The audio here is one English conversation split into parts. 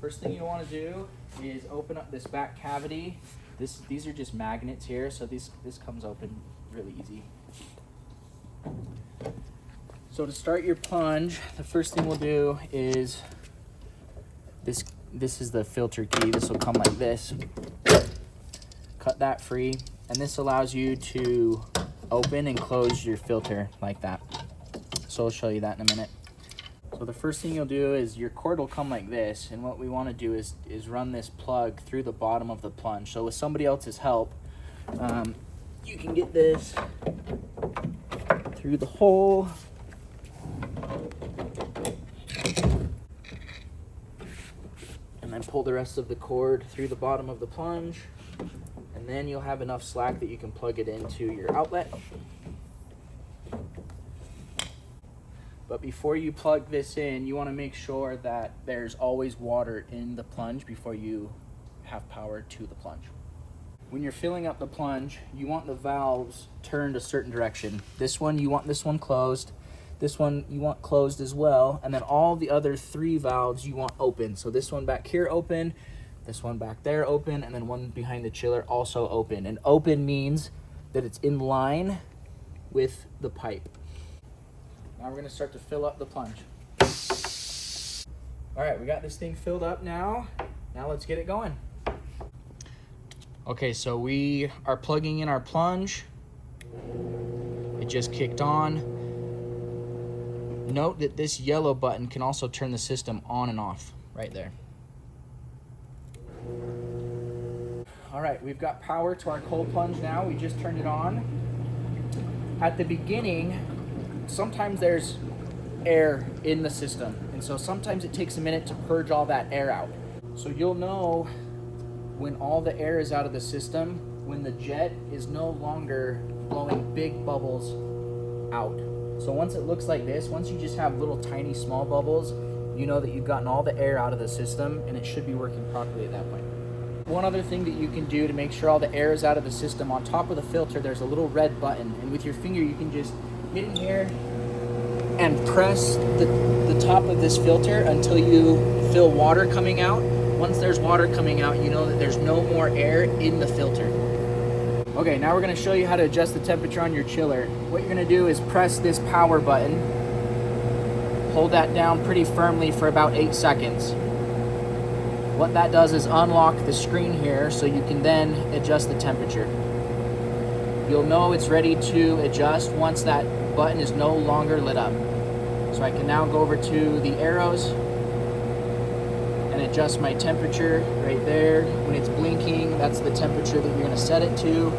First thing you want to do is open up this back cavity. These are just magnets here, so this comes open really easy. So to start your plunge, the first thing we'll do is this is the filter key. This will come like this. Cut that free, and this allows you to open and close your filter like that. So I'll show you that in a minute. So the first thing you'll do is your cord will come like this, and what we want to do is run this plug through the bottom of the plunge. So with somebody else's help, you can get this through the hole. And then pull the rest of the cord through the bottom of the plunge, and then you'll have enough slack that you can plug it into your outlet. But before you plug this in, you want to make sure that there's always water in the plunge before you have power to the plunge. When you're filling up the plunge, you want the valves turned a certain direction. This one, you want this one closed. This one you want closed as well. And then all the other 3 valves you want open. So this one back here open, this one back there open, and then one behind the chiller also open. And open means that it's in line with the pipe. Now we're gonna start to fill up the plunge. All right, we got this thing filled up now. Now let's get it going. Okay, so we are plugging in our plunge. It just kicked on. Note that this yellow button can also turn the system on and off right there. All right, we've got power to our cold plunge now. We just turned it on. At the beginning, sometimes there's air in the system, and so sometimes it takes a minute to purge all that air out. So you'll know when all the air is out of the system when the jet is no longer blowing big bubbles out. So once it looks like this, once you just have little tiny small bubbles, you know that you've gotten all the air out of the system and it should be working properly at that point. One other thing that you can do to make sure all the air is out of the system, on top of the filter there's a little red button, and with your finger you can just get in here and press the top of this filter until you feel water coming out. Once there's water coming out, you know that there's no more air in the filter. Okay, now we're gonna show you how to adjust the temperature on your chiller. What you're gonna do is press this power button, hold that down pretty firmly for about 8 seconds. What that does is unlock the screen here so you can then adjust the temperature. You'll know it's ready to adjust once that button is no longer lit up. So I can now go over to the arrows and adjust my temperature right there. When it's blinking, that's the temperature that you're gonna set it to.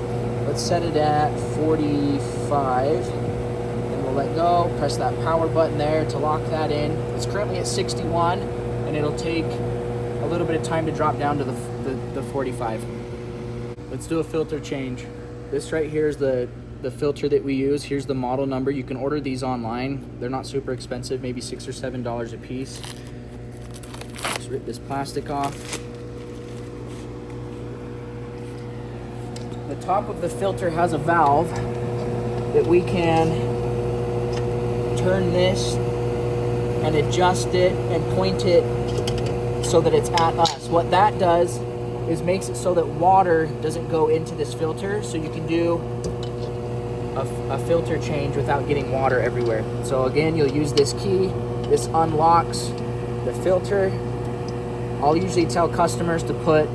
Let's set it at 45. And we'll let go, press that power button there to lock that in. It's currently at 61, and it'll take a little bit of time to drop down to the 45. Let's do a filter change. This right here is the filter that we use. Here's the model number. You can order these online. They're not super expensive, maybe $6 or $7 a piece. Just rip this plastic off. The top of the filter has a valve that we can turn this and adjust it and point it so that it's at us. What that does is makes it so that water doesn't go into this filter, so you can do a filter change without getting water everywhere. So again, you'll use this key. This unlocks the filter. I'll usually tell customers to put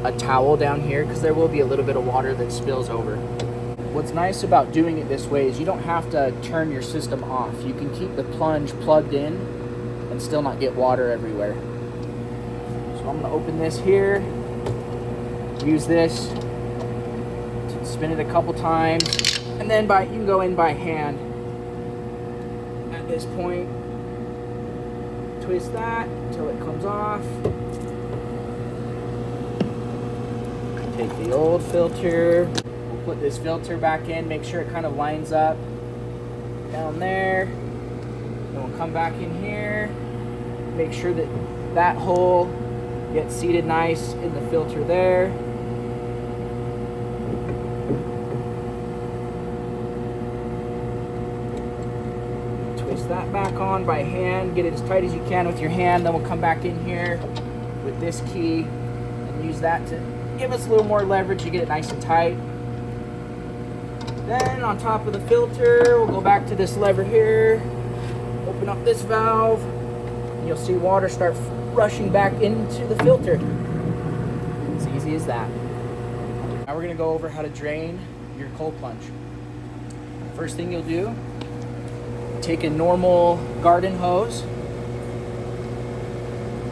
a towel down here because there will be a little bit of water that spills over. What's nice about doing it this way is you don't have to turn your system off. You can keep the plunge plugged in and still not get water everywhere. So I'm gonna open this here, use this to spin it a couple times, and then you can go in by hand at this point. Twist that until it comes off. Take the old filter. We'll put this filter back in, make sure it kind of lines up down there. Then we'll come back in here, make sure that that hole gets seated nice in the filter there. Twist that back on by hand, get it as tight as you can with your hand, then we'll come back in here, with this key and use that to give us a little more leverage to get it nice and tight. Then on top of the filter, we'll go back to this lever here, open up this valve, and you'll see water start rushing back into the filter. It's easy as that. Now we're gonna go over how to drain your cold plunge. First thing you'll do, take a normal garden hose,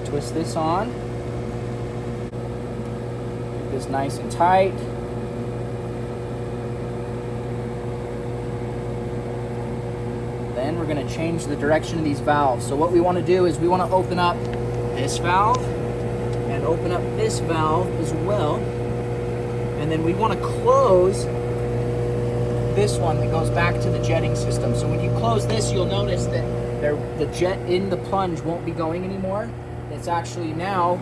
twist this on, get this nice and tight. Then we're going to change the direction of these valves. So what we want to do is we want to open up this valve and open up this valve as well. And then we want to close this one that goes back to the jetting system. So when you close this, you'll notice that the jet in the plunge won't be going anymore. It's actually now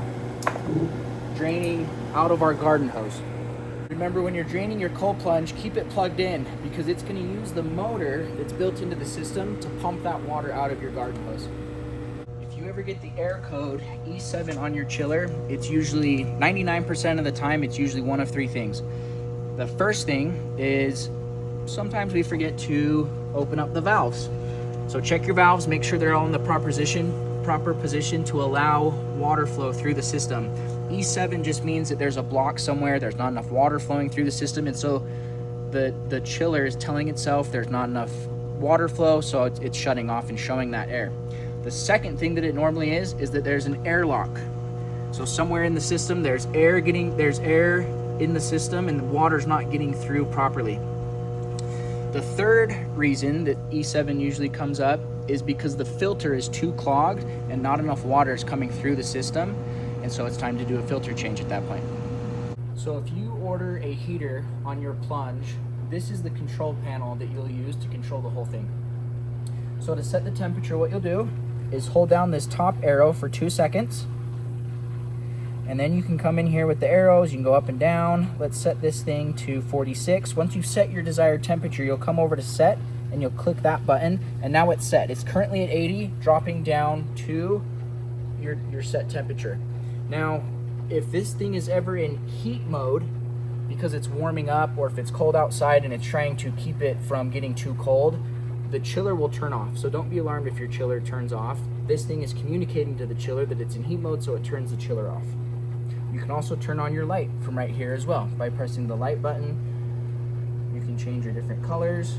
draining out of our garden hose. Remember, when you're draining your cold plunge, keep it plugged in because it's going to use the motor that's built into the system to pump that water out of your garden hose. If you ever get the air code E7 on your chiller, it's usually 99% of the time, it's usually one of three things. The first thing is sometimes we forget to open up the valves. So check your valves, make sure they're all in the proper position to allow water flow through the system. E7 just means that there's a block somewhere, there's not enough water flowing through the system, and so the chiller is telling itself there's not enough water flow, so it's shutting off and showing that air. The second thing that it normally is that there's an airlock. So somewhere in the system there's air in the system and the water's not getting through properly. The third reason that E7 usually comes up is because the filter is too clogged and not enough water is coming through the system, and so it's time to do a filter change at that point. So if you order a heater on your plunge, this is the control panel that you'll use to control the whole thing. So to set the temperature, what you'll do is hold down this top arrow for 2 seconds, and then you can come in here with the arrows, you can go up and down. Let's set this thing to 46. Once you've set your desired temperature, you'll come over to set and you'll click that button, and now it's set. It's currently at 80, dropping down to your set temperature. Now, if this thing is ever in heat mode because it's warming up, or if it's cold outside and it's trying to keep it from getting too cold, the chiller will turn off. So don't be alarmed if your chiller turns off. This thing is communicating to the chiller that it's in heat mode, so it turns the chiller off. You can also turn on your light from right here as well. By pressing the light button, you can change your different colors.